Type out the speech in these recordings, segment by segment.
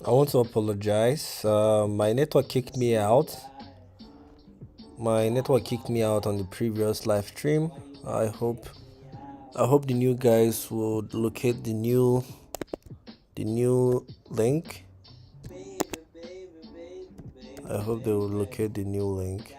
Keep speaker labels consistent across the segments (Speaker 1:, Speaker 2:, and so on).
Speaker 1: I want to apologize. My network kicked me out. My network kicked me out on the previous live stream. I hope the new guys would locate the new link. I hope they will locate the new link.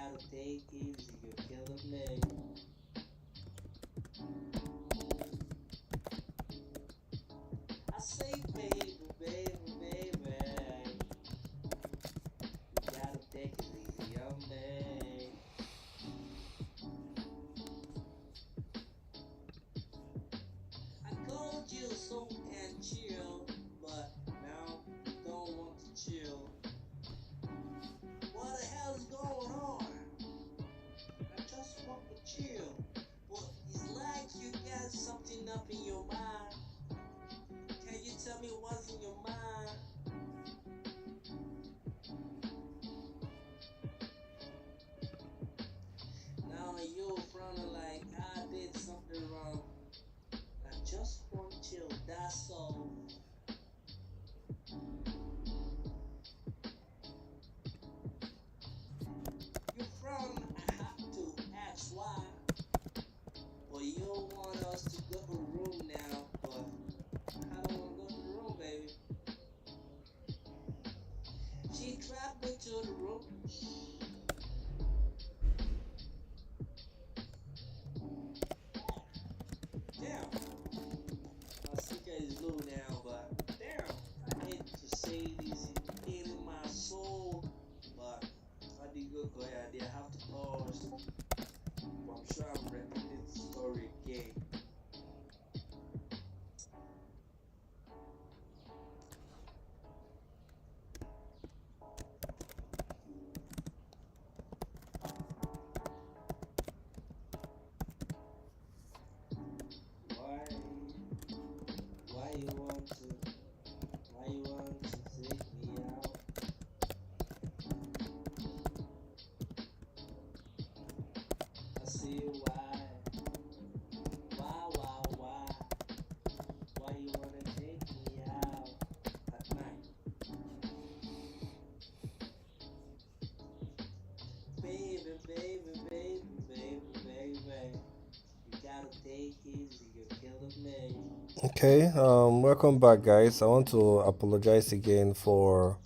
Speaker 1: Okay, welcome back, guys. I want to apologize again for.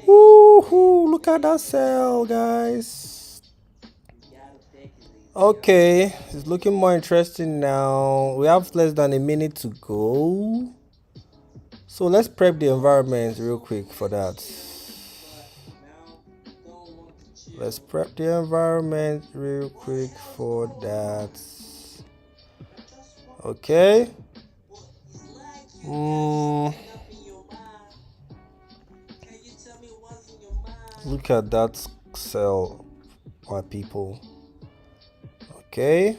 Speaker 1: Woohoo! Look at that sell, guys. Okay, it's looking more interesting now. We have less than a minute to go. So let's prep the environment real quick for that. Let's prep the environment real quick for that. Okay. Look at that sell, my people. Okay.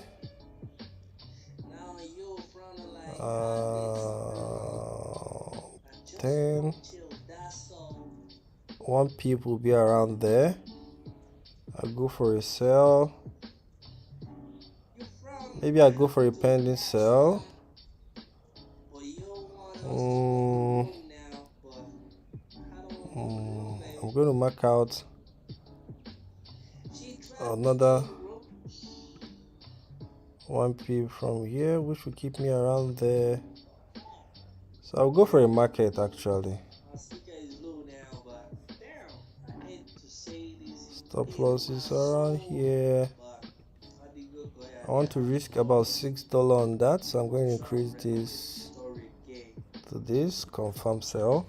Speaker 1: 10. 1 pip will be around there. I'll go for a sell. Maybe I'll go for a pending sell. I'm going to mark out another 1 pip from here, which will keep me around there. So I'll go for a market actually. Stop losses around here. I want to risk about $6 on that, so I'm going to increase this to this confirm sell.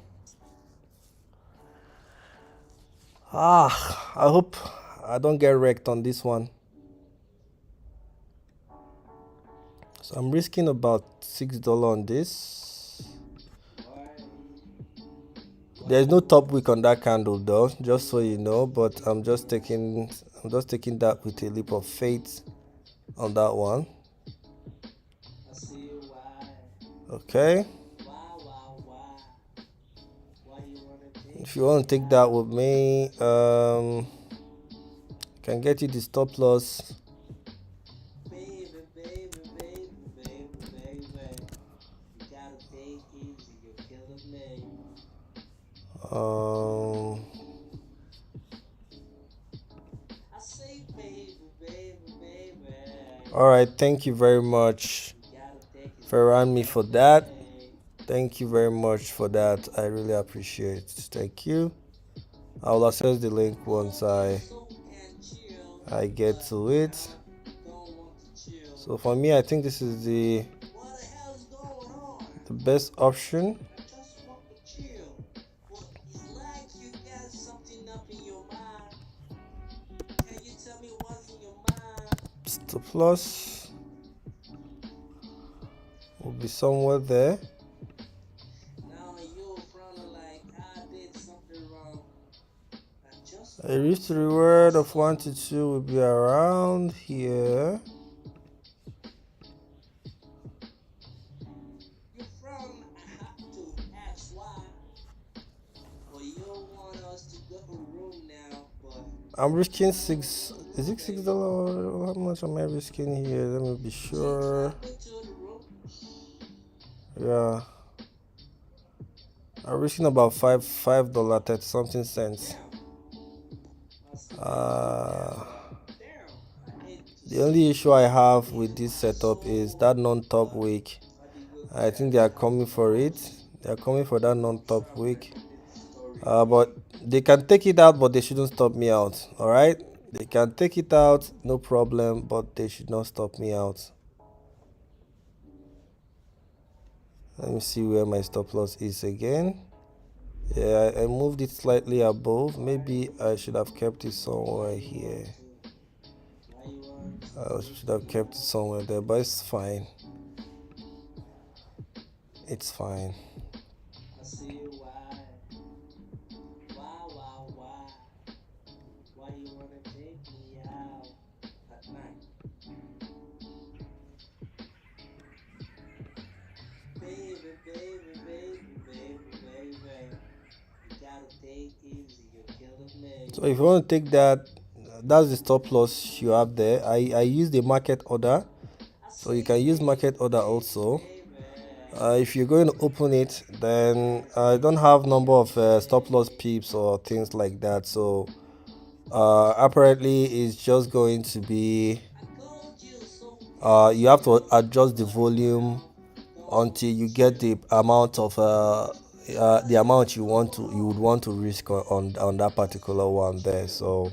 Speaker 1: I hope I don't get wrecked on this one. So I'm risking about $6 on this. There's no top wick on that candle though, just so you know, but I'm just taking that with a leap of faith on that one. Okay. If you want to take that with me, can get you the stop loss. Um, all right, thank you very much, Ferran, me for that. Thank you very much for that. I really appreciate it. Thank you. I'll access the link once I get to it. So for me, I think this is the best option. Stop loss will be somewhere there. A risk to reward of 1 to 2 will be around here. I'm risking six. Is it $6? How much am I risking here? Let me be sure. Yeah, I'm risking about $5 30 something cents. The only issue I have with this setup is that non-top wick. I think they are coming for it. They are coming for that non-top wick. But they can take it out, but they shouldn't stop me out. All right, they can take it out, no problem, but they should not stop me out. Let me see where my stop loss is again. Yeah, I moved it slightly above. Maybe I should have kept it somewhere here. I should have kept it somewhere there, but it's fine. It's fine. So if you want to take that, that's the stop loss you have there. I use the market order, so you can use market order also. If you're going to open it, then I don't have number of stop loss pips or things like that, so apparently it's just going to be you have to adjust the volume until you get the amount of the amount you would want to risk on that particular one there. So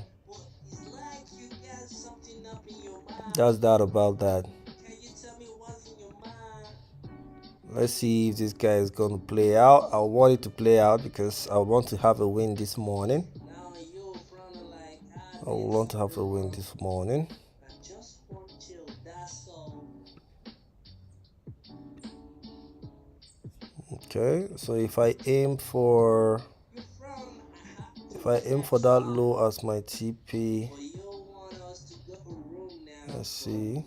Speaker 1: that's that about that. Let's see if this guy is going to play out. I want it to play out because I want to have a win this morning. I want to have a win this morning. Okay, so if I aim for that low as my TP, let's see.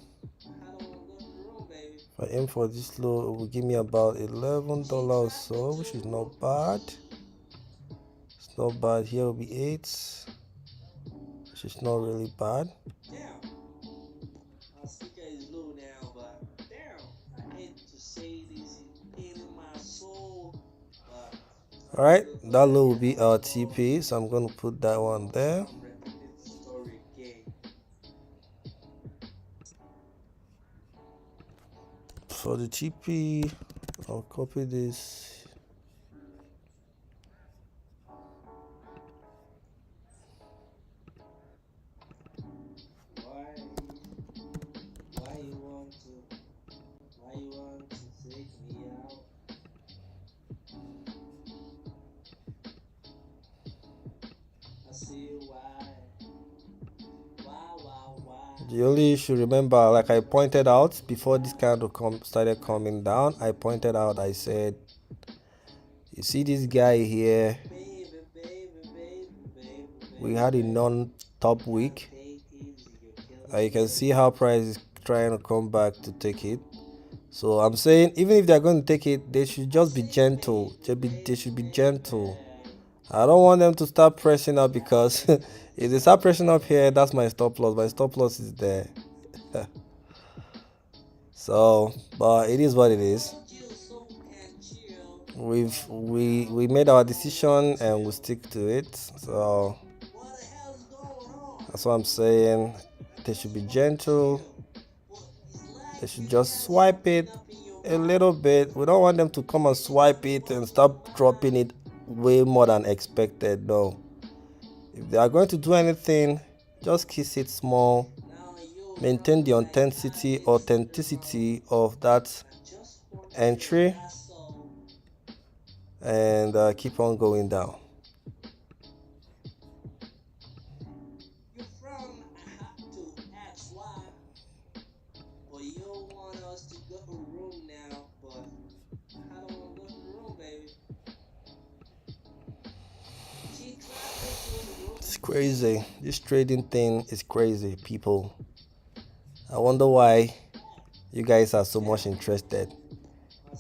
Speaker 1: If I aim for this low, it will give me about $11 or so, which is not bad. It's not bad. Here will be 8, which is not really bad. Alright, that low will be our TP, so I'm going to put that one there. For the TP, I'll copy this. The only issue, remember, like I pointed out before this candle started coming down, I pointed out, I said, you see this guy here, we had a non-top wick. You can see how price is trying to come back to take it. So I'm saying, even if they're going to take it, they should just be gentle. They should be gentle. I don't want them to start pressing up, because if they start pressing up here, that's my stop loss. My stop loss is there. So, but it is what it is. we made our decision and we stick to it. So that's what I'm saying. They should be gentle. They should just swipe it a little bit. We don't want them to come and swipe it and start dropping it way more than expected. No. If they are going to do anything, just kiss it small. Maintain the authenticity of that entry and keep on going down. It's crazy. This trading thing is crazy, people. I wonder why you guys are so much interested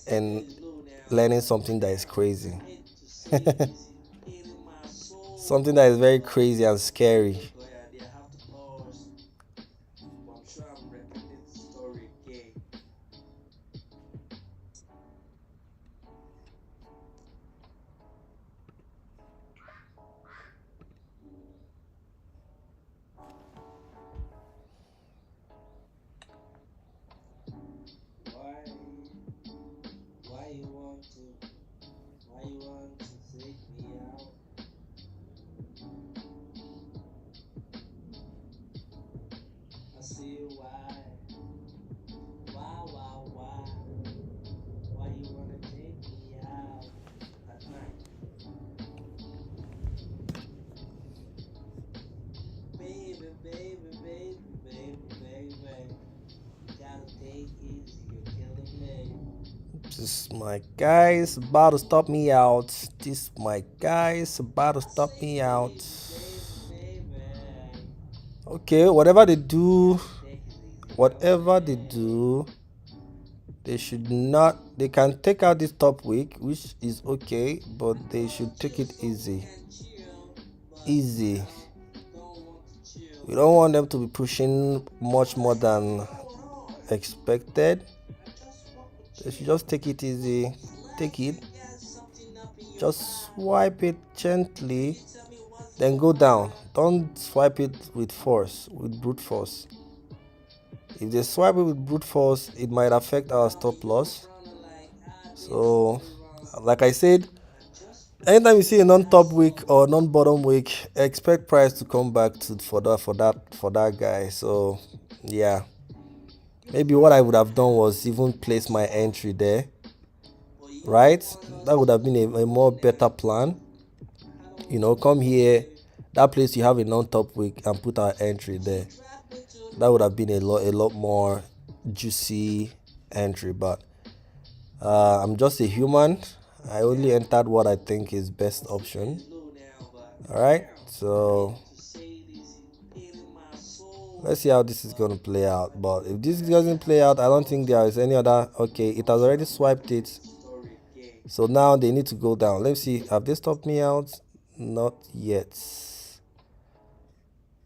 Speaker 1: in learning something that is crazy. Something that is very crazy and scary. This my guys about to stop me out. This my guys about to stop me out. Okay, whatever they do, they should not. They can take out this top wick, which is okay, but they should take it easy. Easy. We don't want them to be pushing much more than expected. They should just take it easy. Take it. Just swipe it gently, then go down. Don't swipe it with force, with brute force. If they swipe it with brute force, it might affect our stop loss. So, like I said, anytime you see a non-top wick or non-bottom wick, expect price to come back to for that guy. So, yeah. Maybe what I would have done was even place my entry there, right? That would have been a more better plan. Come here, that place you have a non-top wick and put our entry there. That would have been a lot more juicy entry, but I'm just a human. I only entered what I think is best option. All right, so let's see how this is going to play out. But if this doesn't play out, I don't think there is any other. Okay, it has already swiped it, so now they need to go down. Let's see, have they stopped me out? Not yet.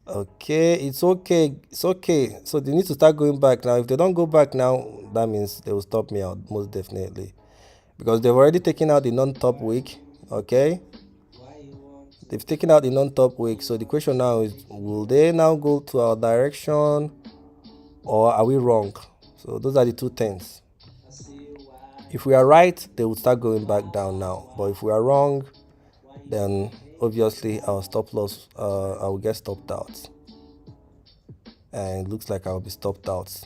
Speaker 1: Okay, it's okay. So they need to start going back now. If they don't go back now, that means they will stop me out, most definitely, because they've already taken out the non-top wick. Okay, they've taken out the non-top wick. So the question now is, will they now go to our direction, or are we wrong? So those are the two things. If we are right, they will start going back down now. But if we are wrong, then obviously our stop loss, I will get stopped out, and it looks like I'll be stopped out.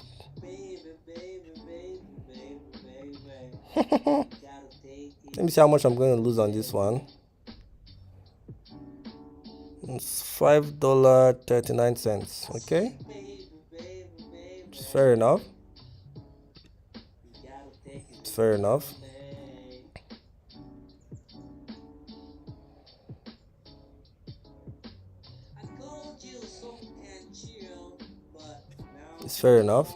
Speaker 1: Let me see how much I'm going to lose on this one. It's $5.39. Okay, it's fair enough. It's fair enough. It's fair enough.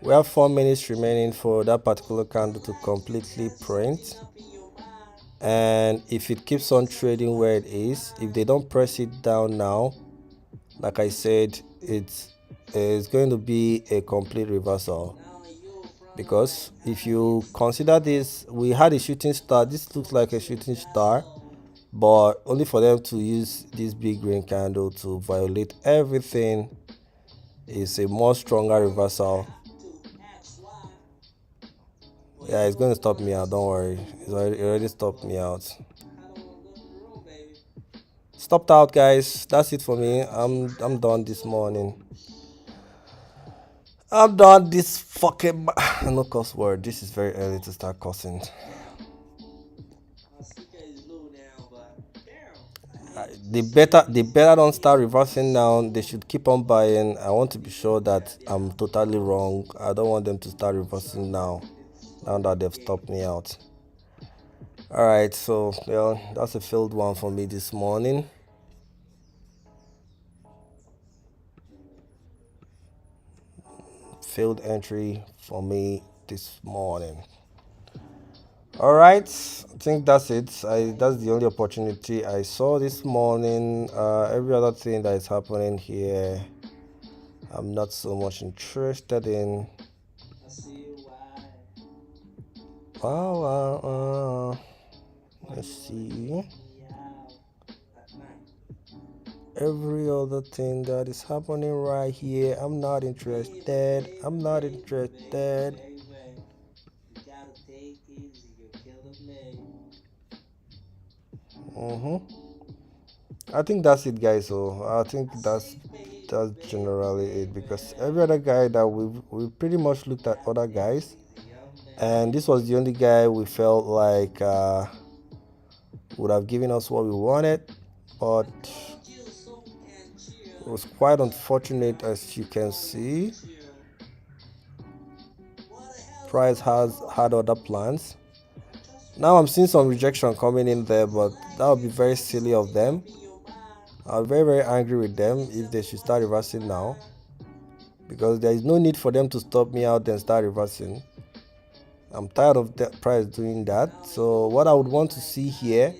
Speaker 1: We have 4 minutes remaining for that particular candle to completely print. And if it keeps on trading where it is, if they don't press it down now, like I said, is going to be a complete reversal, because if you consider this, we had a shooting star. This looks like a shooting star, but only for them to use this big green candle to violate everything is a more stronger reversal. Yeah, it's going to stop me out, don't worry. It already stopped me out. Stopped out, guys. That's it for me. I'm done this morning. I'm done this fucking no cuss word. This is very early to start cussing. They better don't start reversing now. They should keep on buying. I want to be sure that I'm totally wrong. I don't want them to start reversing now that they've stopped me out. All right, so yeah, that's a failed one for me this morning. Failed entry for me this morning. All right, I think that's it. That's the only opportunity I saw this morning. Every other thing that is happening here, I'm not so much interested in. Let's see. Every other thing that is happening right here, I'm not interested. I'm not interested. I think that's it, guys. So I think that's generally it, because every other guy that we pretty much looked at other guys, and this was the only guy we felt like would have given us what we wanted, but it was quite unfortunate. As you can see, price has had other plans. Now I'm seeing some rejection coming in there, but that would be very silly of them. I'm very, very angry with them if they should start reversing now, because there is no need for them to stop me out and start reversing. I'm tired of the price doing that. So what I would want to see here,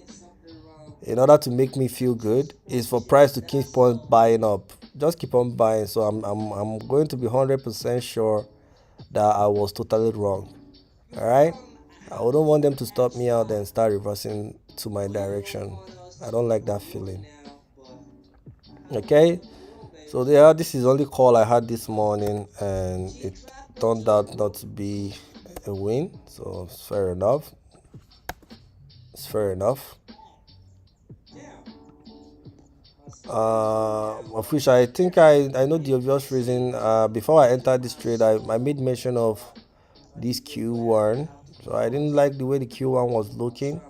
Speaker 1: in order to make me feel good, is for price to keep on buying up. Just keep on buying. So I'm going to be 100% sure that I was totally wrong. All right. I wouldn't want them to stop me out and start reversing to my direction. I don't like that feeling. Okay. So yeah, this is the only call I had this morning, and it turned out not to be a win. So it's fair enough. It's fair enough. Of which I think I know the obvious reason. Before I entered this trade, I made mention of this Q1. So I didn't like the way the Q1 was looking,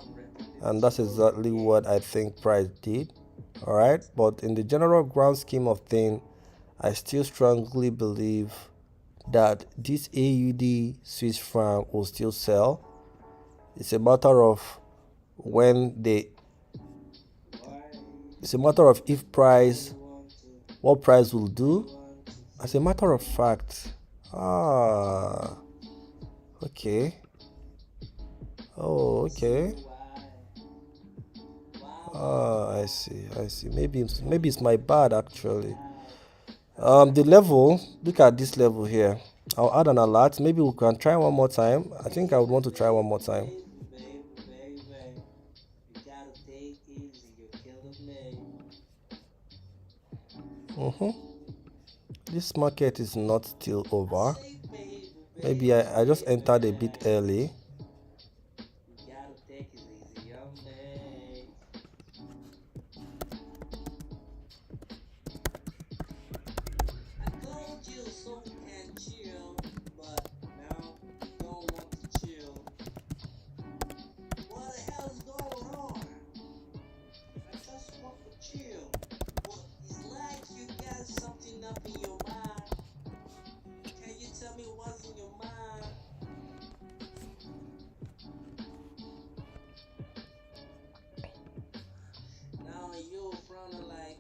Speaker 1: and that's exactly what I think price did. All right, but in the general grand scheme of things, I still strongly believe that this AUD Swiss franc will still sell. It's a matter of when they. It's a matter of if price, what price will do. As a matter of fact, okay. Oh, okay. I see. I see. Maybe it's my bad actually. The level. Look at this level here. I'll add an alert. Maybe we can try one more time. I think I would want to try one more time. This market is not still over. Maybe I just entered a bit early.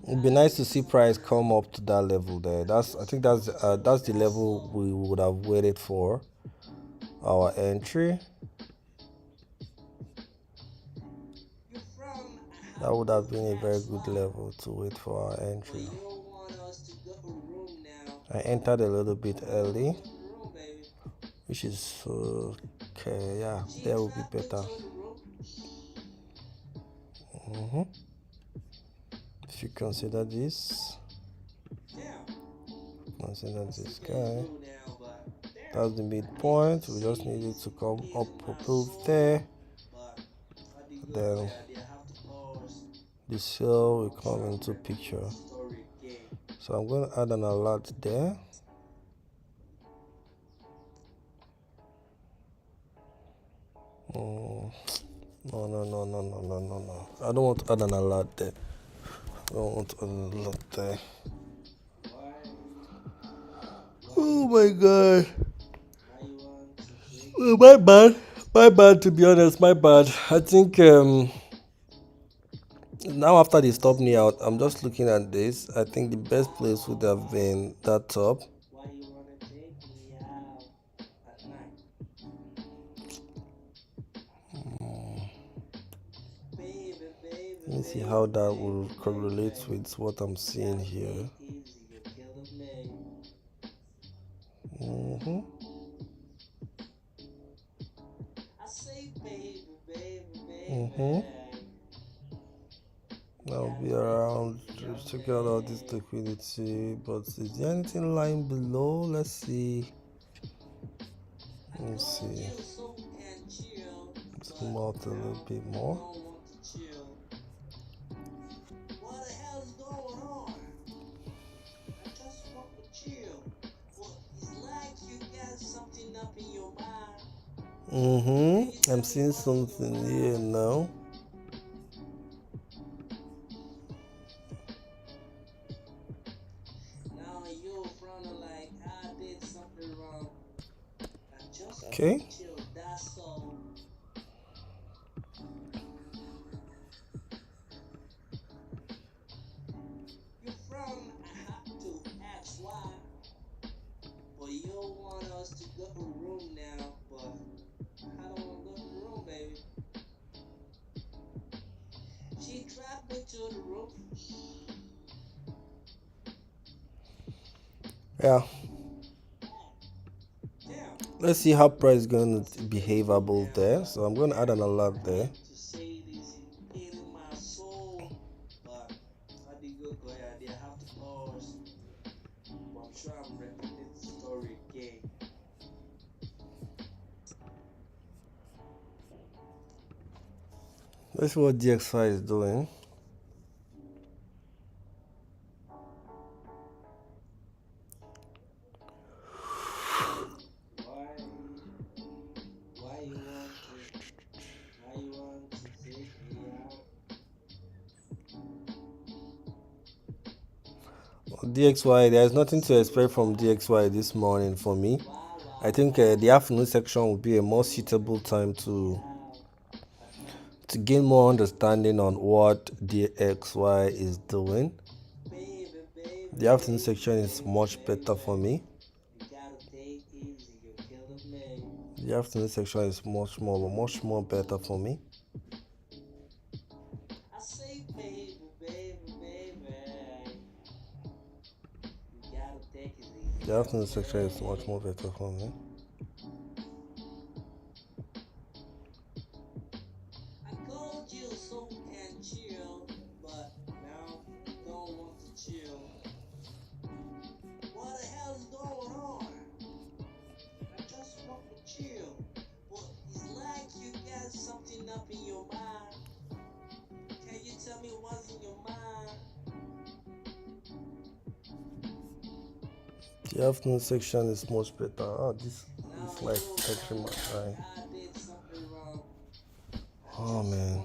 Speaker 1: It'd be nice to see price come up to that level there. I think that's the level we would have waited for our entry. That would have been a very good level to wait for our entry. I entered a little bit early, which is okay. Yeah, there will be better. If you consider this, consider this guy. That's the midpoint. We just need it to come up above there. Then the sale will come into picture. So I'm going to add an alert there. No. I don't want to add an alert there. I don't want to add an alert there. Oh my god. Oh, my bad. My bad, to be honest. My bad. I think now after they stopped me out, I'm just looking at this. I think the best place would have been that top. Let me see how that will correlate with what I'm seeing here. I'll be around checking out all this liquidity, but is there anything lying below? Let's see. Let me see. Zoom out a little bit more. I'm seeing something here now. Okay. Yeah. Let's see how price is going to behave above there. So I'm going to add an alert there. Let's see what DXY is doing. DXY, there's nothing to expect from DXY this morning for me. I think the afternoon section will be a more suitable time to gain more understanding on what DXY is doing. The afternoon section is much better for me. The afternoon section is much more better for me. The afternoon section is much more better for me. The afternoon section is much better. Oh, this is like catching my eye. Oh man.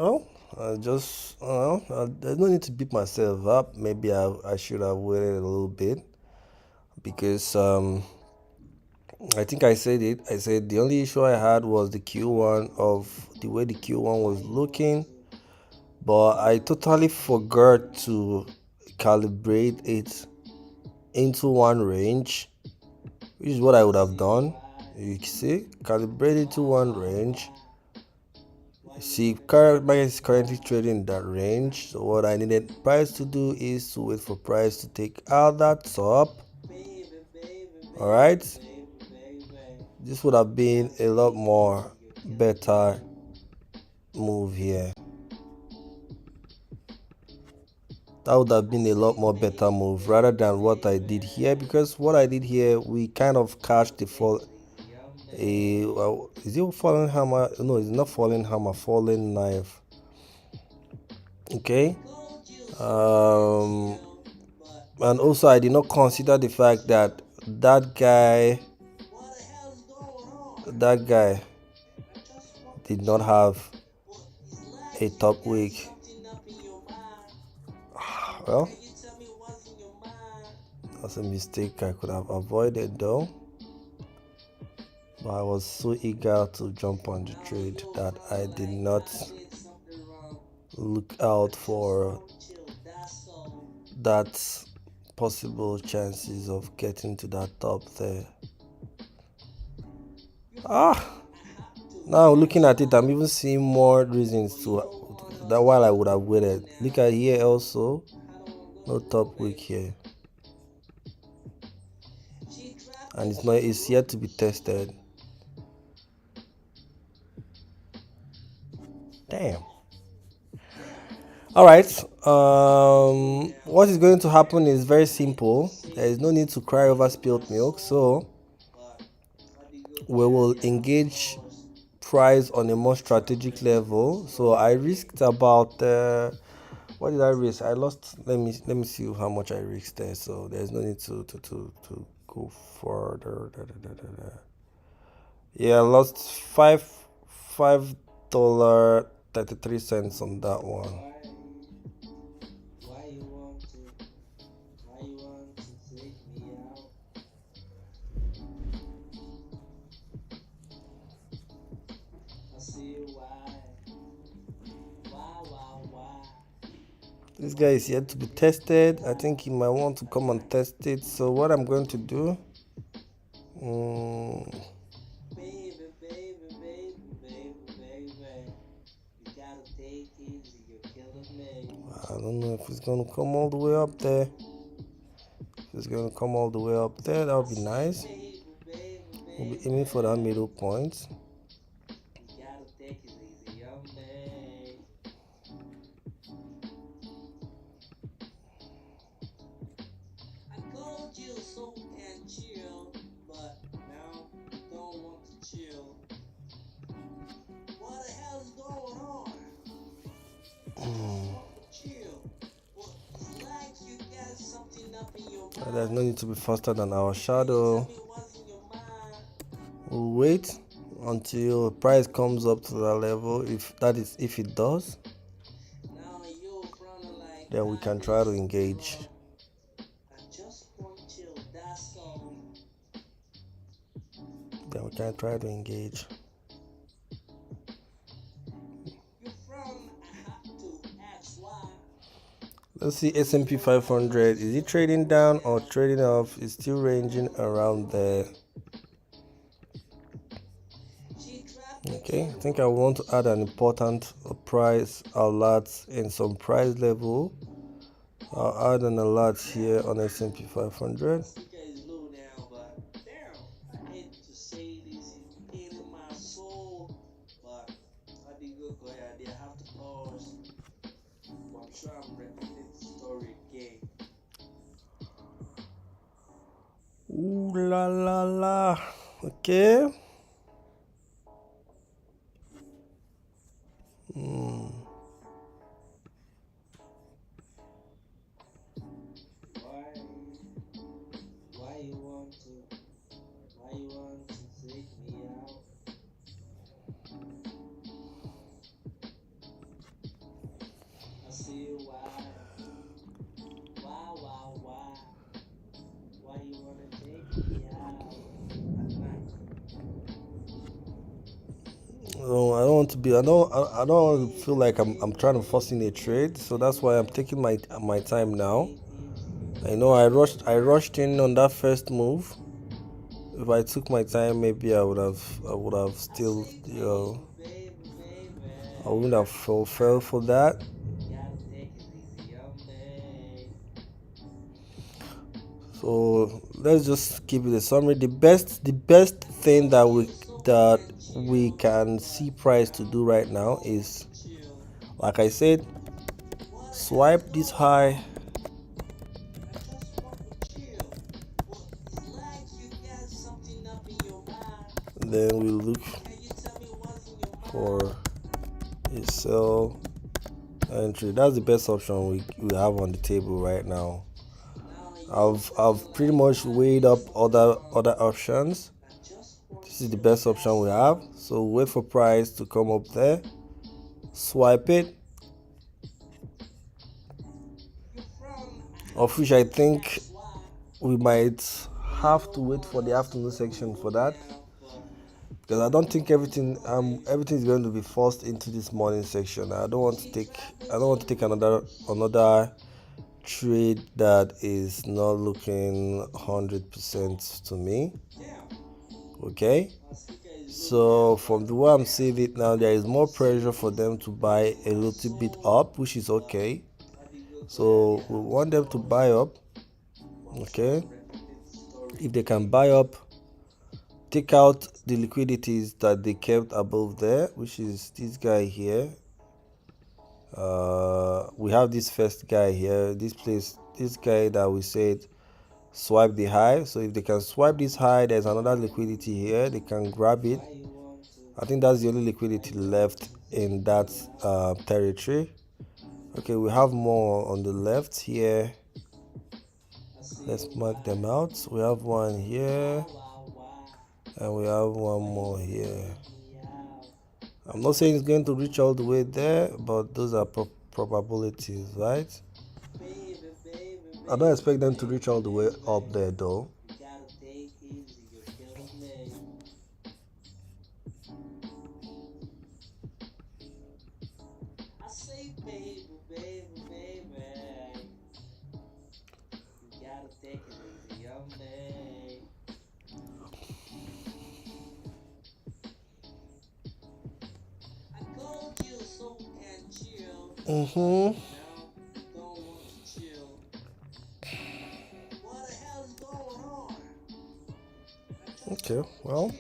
Speaker 1: Oh, there's no need to beat myself up. Maybe I should have waited a little bit because I think I said it. I said the only issue I had was the Q1 of the way the Q1 was looking, but I totally forgot to calibrate it into one range, which is what I would have done. You see, calibrate it to one range. See, current market is currently trading in that range. So what I needed price to do is to wait for price to take out that top. All right, this would have been a lot more better move here. That would have been a lot more better move rather than what I did here, because what I did here, we kind of catch the fall. Is it falling hammer? No, it's not falling hammer, falling knife. Okay. And also I did not consider the fact that that guy did not have a top wick. Well, that's a mistake I could have avoided though. But I was so eager to jump on the trade that I did not look out for that possible chances of getting to that top there. Now looking at it, I'm even seeing more reasons to that while I would have waited. Look at here also, no top wick here, and it's yet to be tested. Damn. All right. What is going to happen is very simple. There is no need to cry over spilled milk. So we will engage price on a more strategic level. So I risked about what did I risk? I lost. Let me see how much I risked there. So there's no need to go further. Yeah, I lost $5 $33 on that one. This guy is yet to be tested. I think he might want to come and test it. So what I'm going to do, I don't know if it's going to come all the way up there. If it's going to come all the way up there, that would be nice. We'll be aiming for that middle point. There's no need to be faster than our shadow. We'll wait until price comes up to that level. If it does, then we can try to engage. Let's see S&P 500. Is it trading down or trading up? It's still ranging around there. Okay, I think I want to add an important price alert in some price level. I'll add an alert here on S&P 500. Ooh la la la. Okay. I don't want to be. I don't want to feel like I'm trying to force in a trade. So that's why I'm taking my time now. I know I rushed in on that first move. If I took my time, maybe I would have still, I wouldn't have fell for that. So let's just keep it a summary. The best thing that we can see price to do right now is, like I said, swipe this high, then we look for a sell entry. That's the best option we have on the table right now. I've pretty much weighed up other options. This is the best option we have. So wait for price to come up there, swipe it, of which I think we might have to wait for the afternoon section for that, because I don't think everything is going to be forced into this morning section. I don't want to take another trade that is not looking 100% to me. Okay, so from the way I'm seeing it now, there is more pressure for them to buy a little bit up, which is okay. So we want them to buy up. Okay, if they can buy up, take out the liquidities that they kept above there, which is this guy here. We have this first guy here, this guy that we said swipe the high. So if they can swipe this high, there's another liquidity here, they can grab it. I think that's the only liquidity left in that territory. Okay, we have more on the left here. Let's mark them out. We have one here and we have one more here. I'm not saying it's going to reach all the way there, but those are probabilities, right? I don't expect them to reach all the way up there though. Okay, well,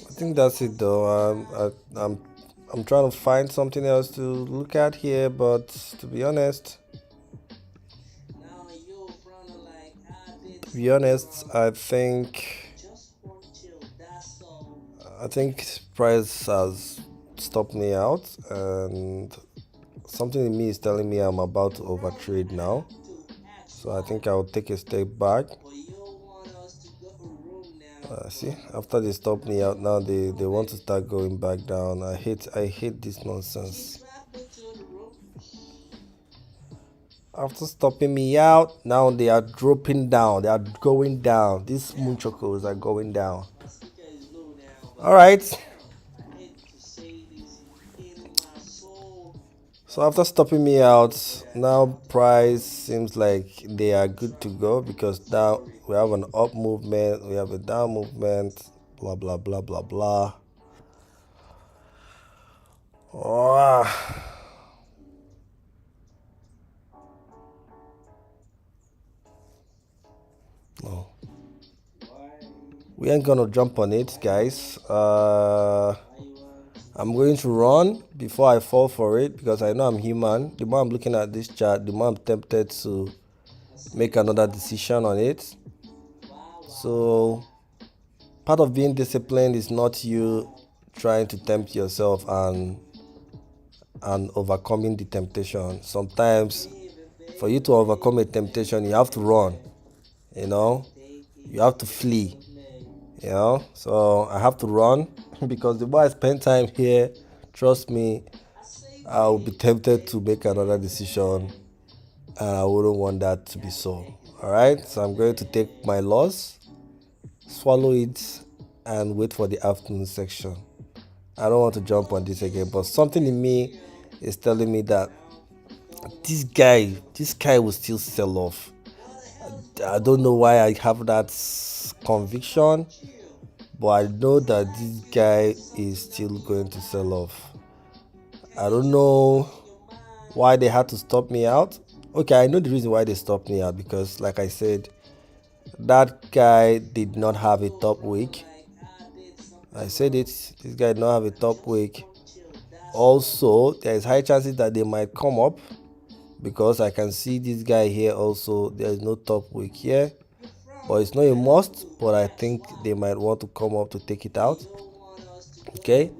Speaker 1: I think that's it though. I'm trying to find something else to look at here, but to be honest, I think price has stopped me out, and something in me is telling me I'm about to overtrade now. So I think I'll take a step back. See, after they stop me out now, they want to start going back down. I hate this nonsense. After stopping me out, now they are dropping down. They are going down. These moonchokos are going down. All right. So after stopping me out, now price seems like they are good to go, because now we have an up movement, we have a down movement, blah blah blah blah blah. Oh. No. We ain't gonna jump on it, guys. I'm going to run before I fall for it, because I know I'm human. The more I'm looking at this chart, the more I'm tempted to make another decision on it. So part of being disciplined is not you trying to tempt yourself and overcoming the temptation. Sometimes for you to overcome a temptation, you have to run, you have to flee, so I have to run because the more I spend time here, trust me, I'll be tempted to make another decision, and I wouldn't want that to be so. All right, so I'm going to take my loss, swallow it and wait for the afternoon section. I don't want to jump on this again, but something in me is telling me that this guy will still sell off. I don't know why I have that conviction, but I know that this guy is still going to sell off. I don't know why they had to stop me out. Okay, I know the reason why they stopped me out, because like I said, that guy did not have a top week. I said it, this guy did not have a top week. Also, there is high chances that they might come up, because I can see this guy here also. There is no top week here, but it's not a must, but I think they might want to come up to take it out. Okay,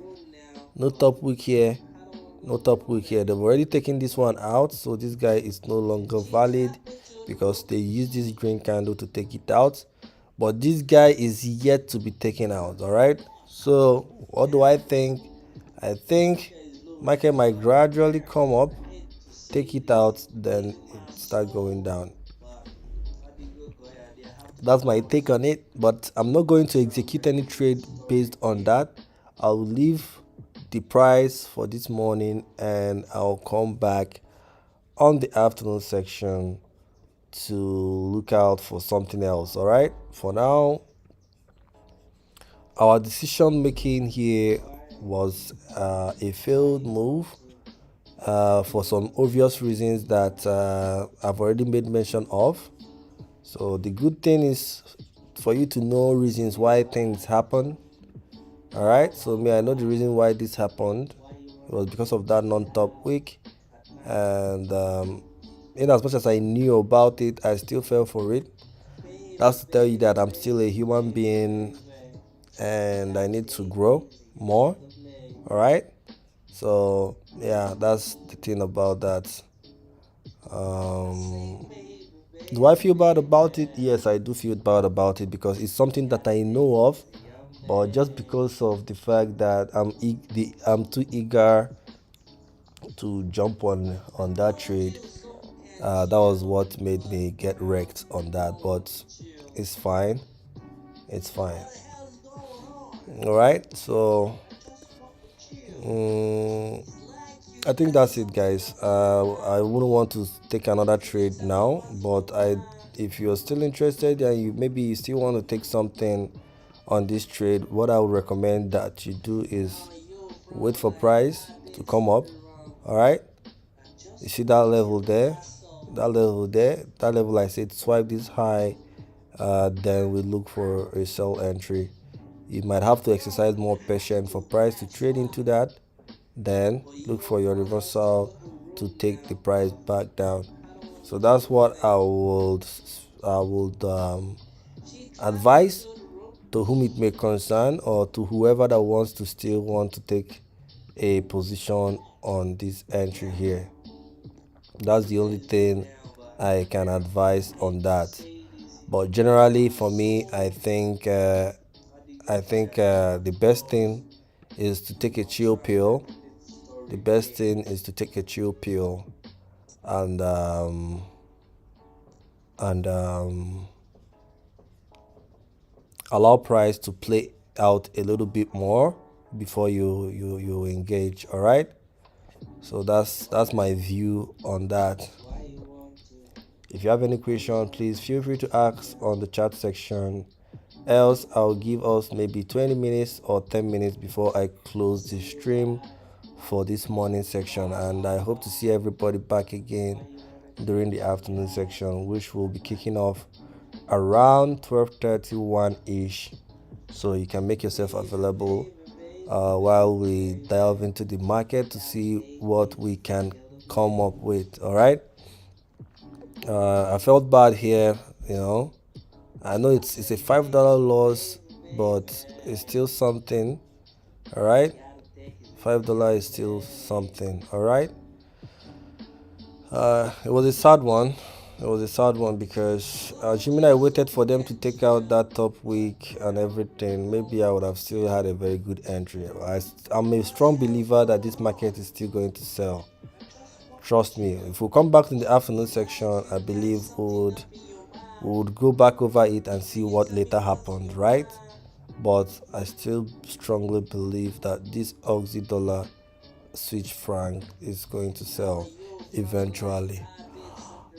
Speaker 1: no top week here, no top week here. They've already taken this one out, so this guy is no longer valid because they used this green candle to take it out, but this guy is yet to be taken out. All right, so what do I think? I think market might gradually come up, take it out, then it start going down. That's my take on it, but I'm not going to execute any trade based on that. I'll leave the price for this morning and I'll come back on the afternoon section to look out for something else. All right, for now, our decision making here was a failed move for some obvious reasons that I've already made mention of. So the good thing is for you to know reasons why things happen. All right, so me, I know the reason why this happened. It was because of that non-top week, and in as much as I knew about it, I still fell for it. That's to tell you that I'm still a human being and I need to grow more. All right, so yeah, that's the thing about that. um do I feel bad about it? Yes, I do feel bad about it, because it's something that I know of, but just because of the fact that I'm too eager to jump on that trade, that was what made me get wrecked on that. But it's fine, it's fine. All right, so um, I think that's it, guys. I wouldn't want to take another trade now, but if you're still interested and you still want to take something on this trade, what I would recommend that you do is wait for price to come up. All right, you see that level there, that level I said swipe this high, then we look for a sell entry. You might have to exercise more patience for price to trade into that, then look for your reversal to take the price back down. So that's what I would advise to whom it may concern, or to whoever that wants to still want to take a position on this entry here. That's the only thing I can advise on that. But generally, for me, I think the best thing is to take a chill pill. The best thing is to take a chill pill and and allow price to play out a little bit more before you engage. All right, so that's my view on that. If you have any question, please feel free to ask on the chat section. Else, I'll give us maybe 20 minutes or 10 minutes before I close the stream for this morning section. And I hope to see everybody back again during the afternoon section, which will be kicking off around 12:31 ish. So you can make yourself available while we delve into the market to see what we can come up with. All right. I felt bad here, you know. I know it's a $5 loss, but it's still something. All right, $5 is still something. All right. It was a sad one. It was a sad one because assuming I waited for them to take out that top week and everything, maybe I would have still had a very good entry. I'm a strong believer that this market is still going to sell. Trust me. If we come back in the afternoon section, I believe we would go back over it and see what later happened, right? But I still strongly believe that this Aussie dollar Swiss franc is going to sell eventually.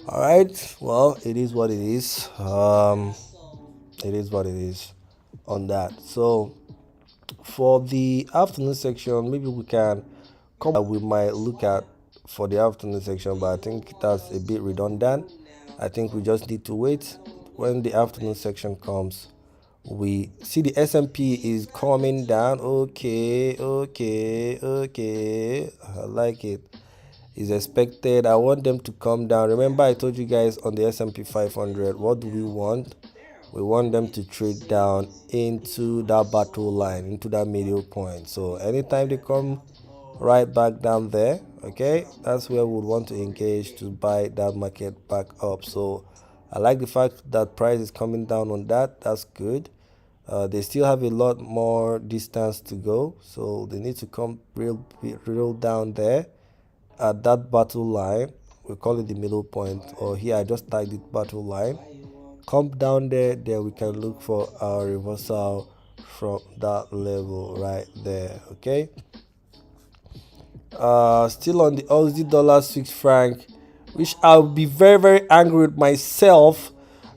Speaker 1: All right, well, it is what it is. It is what it is on that. So for the afternoon section, maybe we can come we might look at for the afternoon section, but I think that's a bit redundant. I think we just need to wait when the afternoon section comes. We see the S&P is coming down. Okay, okay, okay. I like it. Is expected. I want them to come down. Remember, I told you guys on the S&P 500, what do we want? We want them to trade down into that battle line, into that middle point. So anytime they come right back down there, okay, that's where we would want to engage to buy that market back up. So I like the fact that price is coming down on that. That's good. They still have a lot more distance to go, so they need to come real down there at that battle line. We call it the middle point, or here I just tagged it battle line. Come down there, then we can look for our reversal from that level right there. Okay. Still on the Aussie dollar Swiss franc, which I'll be very angry with myself,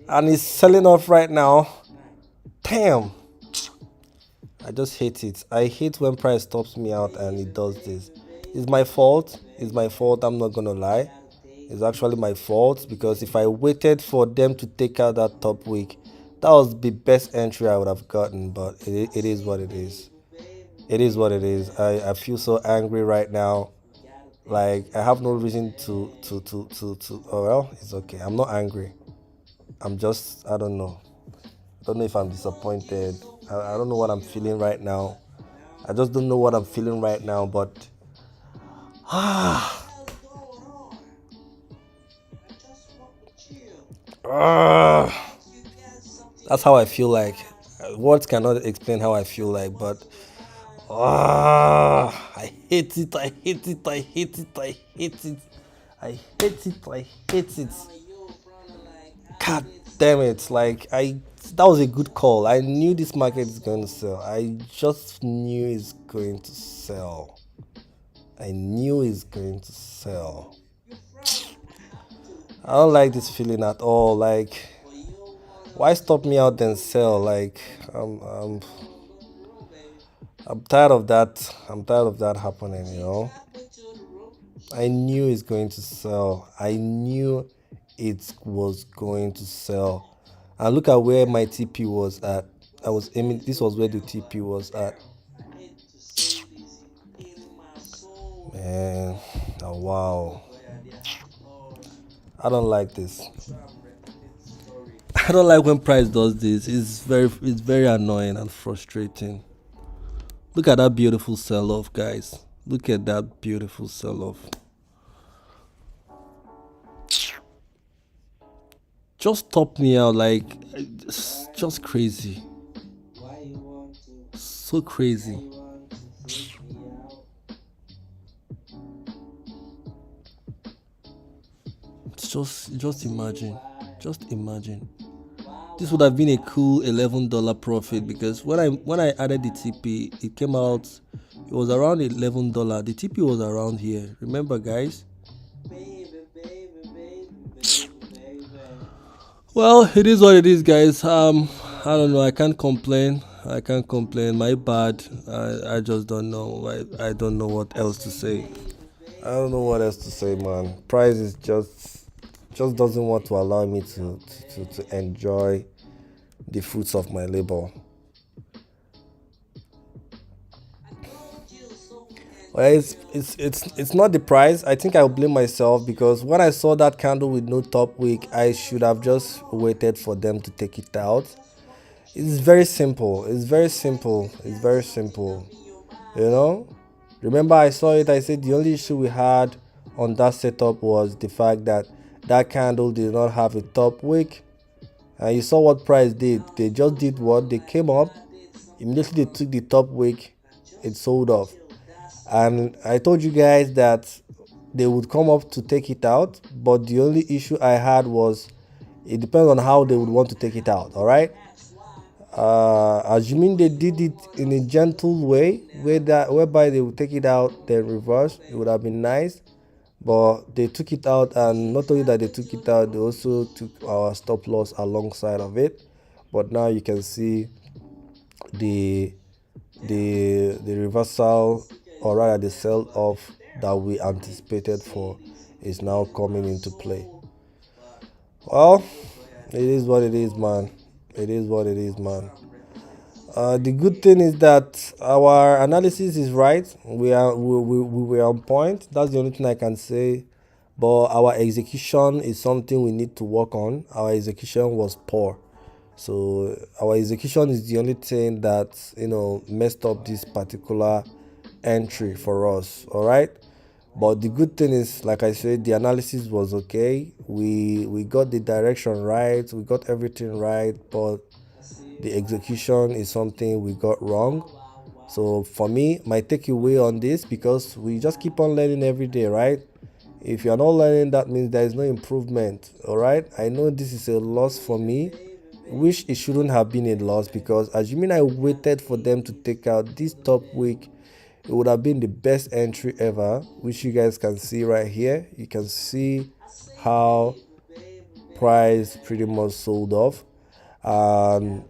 Speaker 1: and it's selling off right now. Damn. I just hate it. I hate when price stops me out and it does this. It's my fault. It's my fault. I'm not gonna lie. It's actually my fault because if I waited for them to take out that top week, that was the best entry I would have gotten. But it is what it is. It is what it is. I feel so angry right now. Like I have no reason to. Oh well, it's okay. I'm not angry. I'm just. I don't know. I don't know if I'm disappointed. I don't know what I'm feeling right now. I just don't know what I'm feeling right now, but that's how I feel like. Words cannot explain how I feel like, but I hate it, I hate it, I hate it, I hate it. I hate it, I hate it. God damn it. Like that was a good call. I knew this market is going to sell. I just knew it's going to sell. I knew it's going to sell. I don't like this feeling at all. Like, why stop me out then sell? Like, I'm tired of that. I'm tired of that happening. I knew it's going to sell. I knew it was going to sell. And look at where my TP was at. I was aiming. This was where the TP was at. Man, oh, wow. I don't like this. I don't like when price does this. It's very annoying and frustrating. Look at that beautiful sell-off, guys. Look at that beautiful sell-off. Just top me out, like it's just crazy. So crazy. Just imagine. Just imagine. This would have been a cool $11 profit because when I added the TP, it came out. It was around $11. The TP was around here. Remember, guys? Well, it is what it is, guys. I don't know. I can't complain. I can't complain. My bad. I just don't know. I don't know what else to say. I don't know what else to say, man. Price is just doesn't want to allow me to enjoy the fruits of my labor. Well, it's not the price. I think I'll blame myself because when I saw that candle with no top wick, I should have just waited for them to take it out. It's very simple. It's very simple. It's very simple. You know? Remember I saw it, I said the only issue we had on that setup was the fact that that candle did not have a top wick. And you saw what price did. They just did what? They came up, immediately they took the top wick, it sold off. And I told you guys that they would come up to take it out, but the only issue I had was It depends on how they would want to take it out. All right. Assuming they did it in a gentle way, whereby they would take it out then reverse, it would have been nice. But they took it out, and not only that they took it out, they also took our stop loss alongside of it. But now you can see the the reversal, or rather the sell off that we anticipated for, is now coming into play. Well, it is what it is, man. It is what it is, man. The good thing is that our analysis is right. We were on point. That's the only thing I can say. But our execution is something we need to work on. Our execution was poor. So our execution is the only thing that messed up this particular entry for us. All right. But the good thing is, like I said, the analysis was okay. We got the direction right. We got everything right. But the execution is something we got wrong. So for me, my takeaway on this, because we just keep on learning every day, right? If you're not learning, that means there is no improvement. All right. I know this is a loss for me, which it shouldn't have been a loss, because assuming I waited for them to take out this top wick, it would have been the best entry ever, which you guys can see right here. You can see how price pretty much sold off, and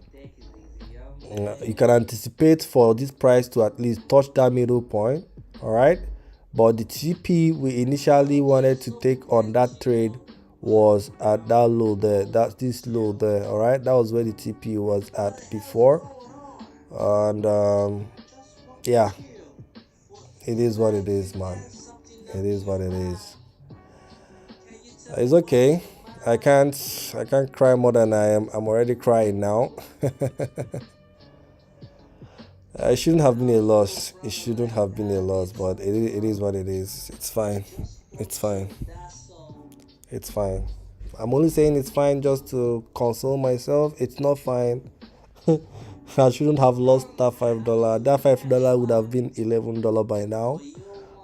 Speaker 1: you can anticipate for this price to at least touch that middle point. All right. But the TP we initially wanted to take on that trade was at that low there. That's this low there. All right. That was where the TP was at before. And yeah, it is what it is, man. It is what it is. It's okay. I can't cry more than I am. I'm already crying now. It shouldn't have been a loss. It shouldn't have been a loss, but it is what it is. It's fine. It's fine. It's fine. I'm only saying it's fine just to console myself. It's not fine. I shouldn't have lost that $5. That $5 would have been $11 by now,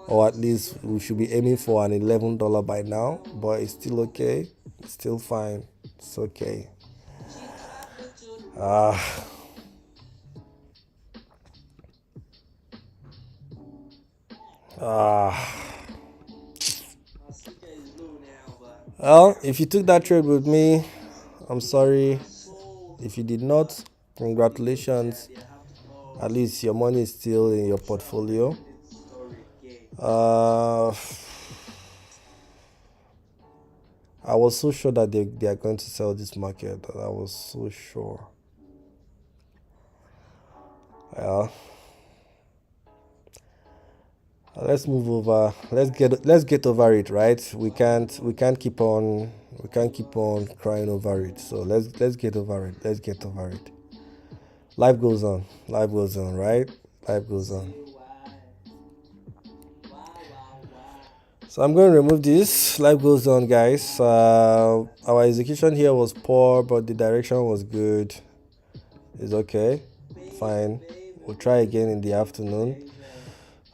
Speaker 1: or at least we should be aiming for an $11 by now. But it's still okay. It's still fine. It's okay. Ah. Well, if you took that trade with me, I'm sorry. If you did not, congratulations. At least your money is still in your portfolio. I was so sure that they are going to sell this market. I was so sure. Yeah. Let's move over. Let's get over it, right? We can't keep on crying over it. So let's get over it. Let's get over it. Life goes on. Life goes on, right? Life goes on. So I'm going to remove this. Life goes on, guys. Our execution here was poor, but the direction was good. It's okay. Fine. We'll try again in the afternoon.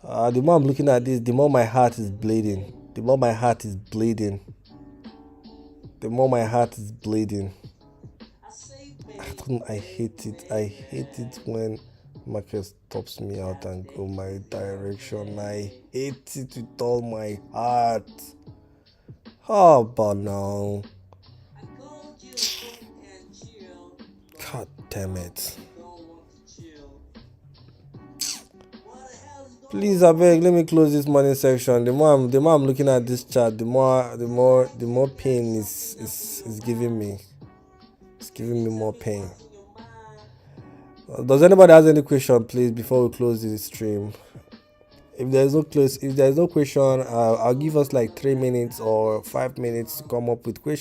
Speaker 1: The more I'm looking at this, the more my heart is bleeding. The more my heart is bleeding. The more my heart is bleeding. I hate it. I hate it when market stops me out and go my direction. I hate it with all my heart. How about now? God damn it. Please, I beg, let me close this morning section. The more I'm looking at this chart, the more pain is giving me. It's giving me more pain. Does anybody has any question, please, before we close this stream? If there's no question, I'll give us like 3 minutes or 5 minutes to come up with questions.